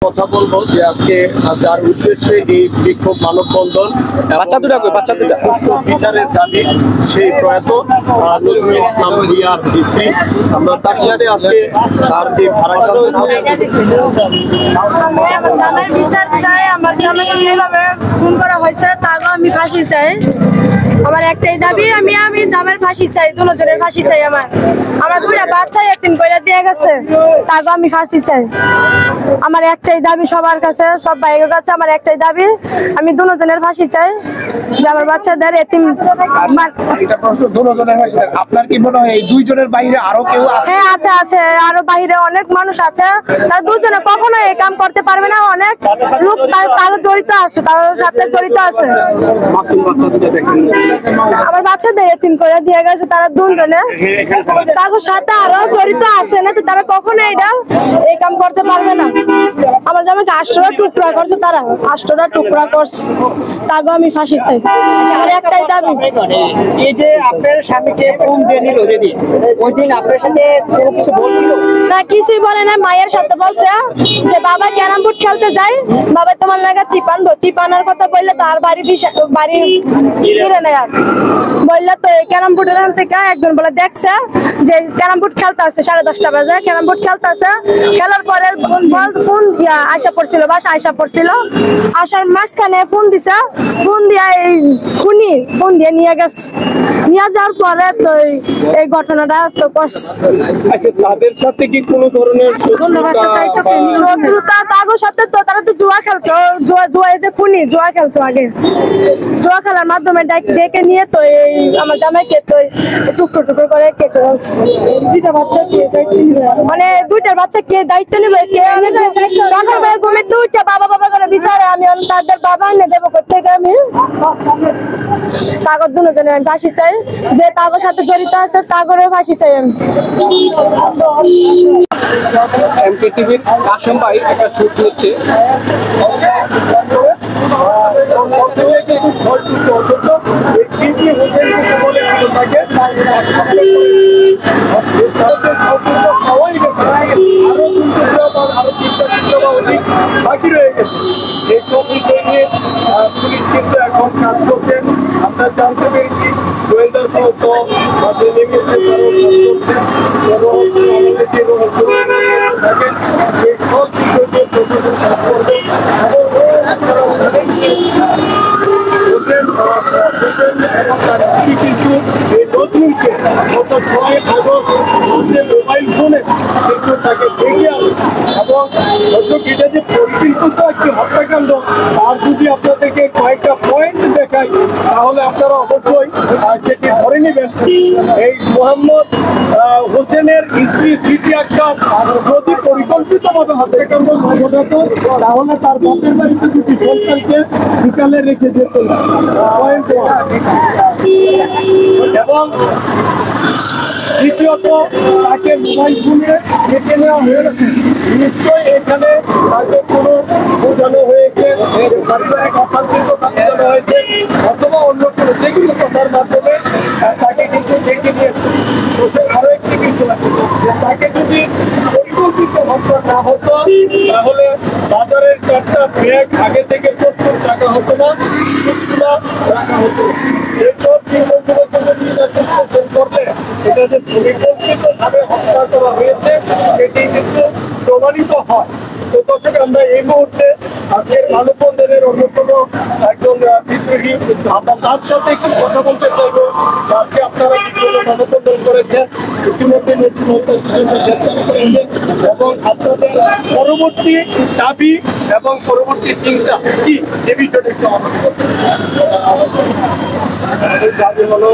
কথা বলবো যে আজকে যার উদ্দেশ্যে এই বিক্ষোভ মানববন্ধন সুষ্ঠু বিচারের দাবি সেই প্রয়াত নজরুল ইসলাম ভূঁইয়ার স্ত্রী। আমরা তার সাথে আজকে তার যে আমার বিচার চাই, আমার জামাইকে যেভাবে খুন করা হয়েছে তাকেও আমি ফাঁসি চাই। আমার একটাই দাবি, আমি জামাইয়ের ফাঁসি চাই, দুজনের ফাঁসি চাই। আমার দুইটা বাচ্চা এতিম করে দিয়ে গেছে, তাকেও আমি ফাঁসি চাই। আমার একটাই দাবি সবার কাছে, সব ভাইয়ের কাছে আমার একটাই দাবি, আমি দুজনের ফাঁসি চাই যে আমার বাচ্চাদের এতিম। আপনার কি মনে হয় এই দুইজনের বাইরে আরো কেউ আছে? হ্যাঁ আছে, আছে, আরো বাইরে অনেক মানুষ আছে। তারা দুজনে কখনো এই কাম করতে পারবে না, অনেক লোক তাদের জড়িত আছে, তাদের সাথে জড়িত আছে। আমার বাচ্চাদের এতিম করে দিয়ে গেছে তারা দুজনে, তাদের সাথে আরো জড়িত আছে, না তারা কখনো এটা এই কাম করতে পারবে না। আমার জামাইকে 8টা টুকরা করছে, তারা 8টা টুকরা করছে, তাকেও আমি ফাঁসি চাই। আমার একটাই দাবি। এই যে আপনার স্বামীকে ফোন দিয়ে নিল যেদিন, ওই দিন আপনার সাথে কোনো কিছু বলছিল না? কিছুই বলে না, মায়ের সাথে বলছে যে বাবা ক্যারাম বোর্ড খেলতে যায়, বাবা তোমার লাগা চিপানবো, চিপানার কথা বললে তার বাড়ি ফিরে নেয়। আর বললে তো এই ক্যারাম বোর্ডের থেকে একজন বলে দেখছে যে ক্যারাম বোর্ড খেলতে আছে, 10:30 বাজে ক্যারাম বোর্ড খেলতে আছে। খেলার পরে ফোন আশা পড়ছিল, বাসা আশা পড়ছিল, আসার মাঝখানে ফোন দিছে, ফোন দিয়ে এই খুনি ফোন দিয়ে নিয়ে গেছে। নিয়ে যাওয়ার পরে তো এই ঘটনাটা তো তাদের সাথে কি কোনো ধরনের শত্রুতা? তাদের সাথে তো তারা তো জুয়া খেলছে, জুয়া যে খুনি জুয়া খেলছো, আগে জুয়া খেলার মাধ্যমে ডেকে নিয়ে তো এই আমার জামাইকে তো টুকরো টুকরো করে কেটে বলছে। মানে দুইটার বাচ্চা কে দায়িত্ব নিবে? কে সকালবেলা ঘুমে তো উঠে বাবা বাবা করে বিচারে, আমি তাদের বাবা এনে দেবো কোথেকে? আমি কাগজ দুজনের আমি ফাঁসি চাই, যে কাগজ সাথে জড়িত আছে কাগজের ফাঁসি চাই আমি। এমকেটিভির কাশেম ভাই একটা শুট হচ্ছে বাকি রয়ে গেছে। এই সব বিষয় নিয়ে পুলিশ কিন্তু এখন কাজ করছেন। আমরা জানতে পেরেছি গোয়েন্দার তদন্ত নেমেছে, এই সব বিষয়কে প্রশাসন কাজ করবে কিন্তু এই নজরুলকে গত 6 আগস্ট মোবাইল ফোনে কিন্তু তাকে দেখে আনে এবং এটা যে পরিকল্পিত একটি হত্যাকাণ্ড, আর যদি আপনাদেরকে কয়েকটা পয়েন্ট দেখাই তাহলে আপনারা অবশ্যই সেটি ধরে নেবেন। এই মোহাম্মদ হোসেনের স্ত্রী স্মৃতি আক্তার যদি পরিকল্পিতভাবে হত্যাকাণ্ড ঘটাতো তাহলে তার বাপের বাড়িতে দুটি সন্তানকে বিকালে রেখে যেত। এবং দ্বিতীয়ত তাকে মোবাইল ফোনে কেটে নেওয়া হয়েছে, নিশ্চয়ই এখানে তাকে কোনো বোঝানো হয়েছে, বোঝানো হয়েছে অথবা অন্য কোনো যেগুলো কথার মাধ্যমে তাকে কিন্তু ডেকে নিয়েছে। আরো একটি বিষয় যে তাকে যদি পরিকল্পিত হত্যা না হতো তাহলে বাজারের 4টা ব্যাগ আগে থেকে প্রস্তুত রাখা হতো না, রাখা হতো। এসব বিষয়গুলো করলে এটা যে পরিকল্পিতভাবে হত্যা করা হয়েছে এটি কিন্তু প্রমাণিত হয়। তো দর্শক, আমরা এই মুহূর্তে আজকের মানববন্ধনের অন্যতম একজন বিদ্রোহী, আমরা তার সাথে একটু কথা বলতে চাইবো। আজকে আপনারা বিদ্রোহী মানববন্ধন করেছেন, ইতিমধ্যে এবং আপনাদের পরবর্তী দাবি এবং পরবর্তী চিন্তা কি এ বিষয়টা একটু দাবি হলো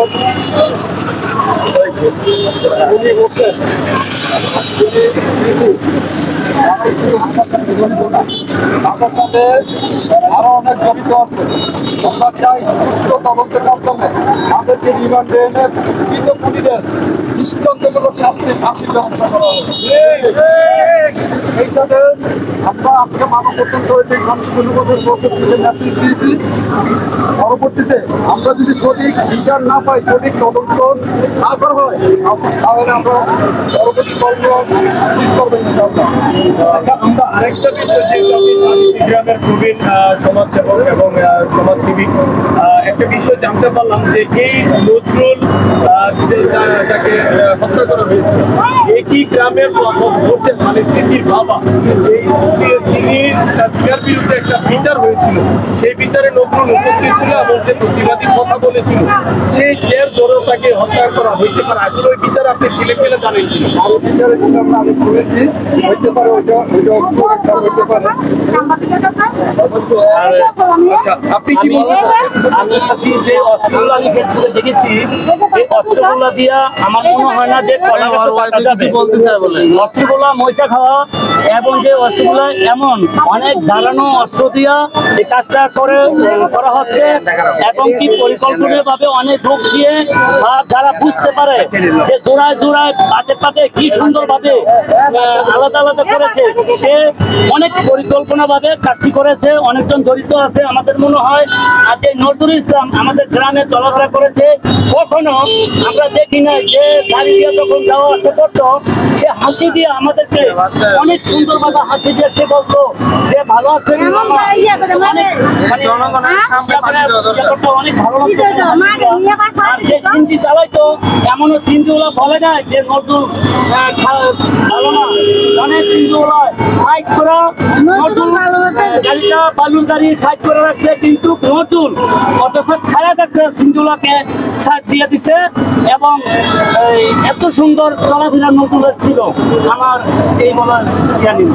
আরো অনেক জড়িত আছে। আমরা চাই সুস্থ তদন্তের মাধ্যমে তাদেরকে রিমান্ডে এনে প্রকৃত খুনিদের দৃষ্টান্তমূলক শাস্তি ফাঁসির ব্যবস্থা করা হবে। এই সাথে আমরা আজকে মানব পর্যন্ত যে মানুষগুলোকে মেসেজ দিয়েছি। পরবর্তীতে আমরা যদি সঠিক বিচার না পাই, সঠিক তদন্ত না করা হয়, তাহলে আমরা পরবর্তী আচ্ছা, আমরা আরেকটা বিষয় যেহেতু আপনি গ্রামের প্রবীণ সমাজসেবক এবং সমাজসেবী, একটা বিষয় জানতে পারলাম যে এই নজরুল যাকে হত্যা করা হয়েছে, একই গ্রামের বলছেন মানে স্মৃতির বাবা, তিনি তার বিরুদ্ধে একটা বিচার হয়েছিল, সেই বিচারে নজরুল উপস্থিত ছিল এবং যে প্রতিবাদী কথা বলেছিল, সেই জের ধরেও তাকে হত্যা করা হইতে পারে। আসলে ওই বিচার আপনি ছিলেন কিনা জানেন কি? আরো বিচারের জন্য আমি শুনেছি, হইতে পারে ওইটা হইতে পারে। আচ্ছা, আপনি কি বলেন? আমি আছি যে অস্ত্রগুলো আমি ফেসবুকে দেখেছি, এই অস্ত্রগুলো দিয়া আমার মনে হয় না যে কলা গাছে কাটা যাবে। অস্ত্রগুলা ময়চা খাওয়া এবং যে অস্ত্রগুলো এমন অনেক ধারানো অস্ত্র দিয়া এই কাজটা করা হচ্ছে এবং কি পরিকল্পনা ভাবে অনেক লোক দিয়ে বা যারা বুঝতে পারে যে জোড়ায় জোড়ায় পাতে পাতে কি সুন্দর ভাবে আলাদা আলাদা করেছে, সে অনেক পরিকল্পনা ভাবে কাজটি করেছে, অনেকজন জড়িত আছে আমাদের মনে হয়। আর যে নজরুল ইসলাম আমাদের গ্রামে চলাফেরা করেছে, কখনো আমরা দেখি না যে গাড়ি দিয়ে যখন যাওয়া আসা করতো, সে হাসি দিয়ে আমাদেরকে অনেক সুন্দর ভাবে হাসি দিয়ে সে বলতো যে ভালো আছেন মামা। অনেক ভালো লাগতো। আর যে সিন্ধি চালাইতো, এমনও সিন্ধুগুলো বলে না যে নজরুল ভালো না, অনেক সিন্ধুগুলো সাইড করা নজরুল গাড়িটা বালুর গাড়ি সাইড করে রাখছে, কিন্তু নজরুল অথচ খারাপ একটা সিন্ধুলাকে সাইড দিয়ে দিচ্ছে এবং এত সুন্দর চলাফেরা নজরুলের ছিল আমার এই বলার জ্ঞানী।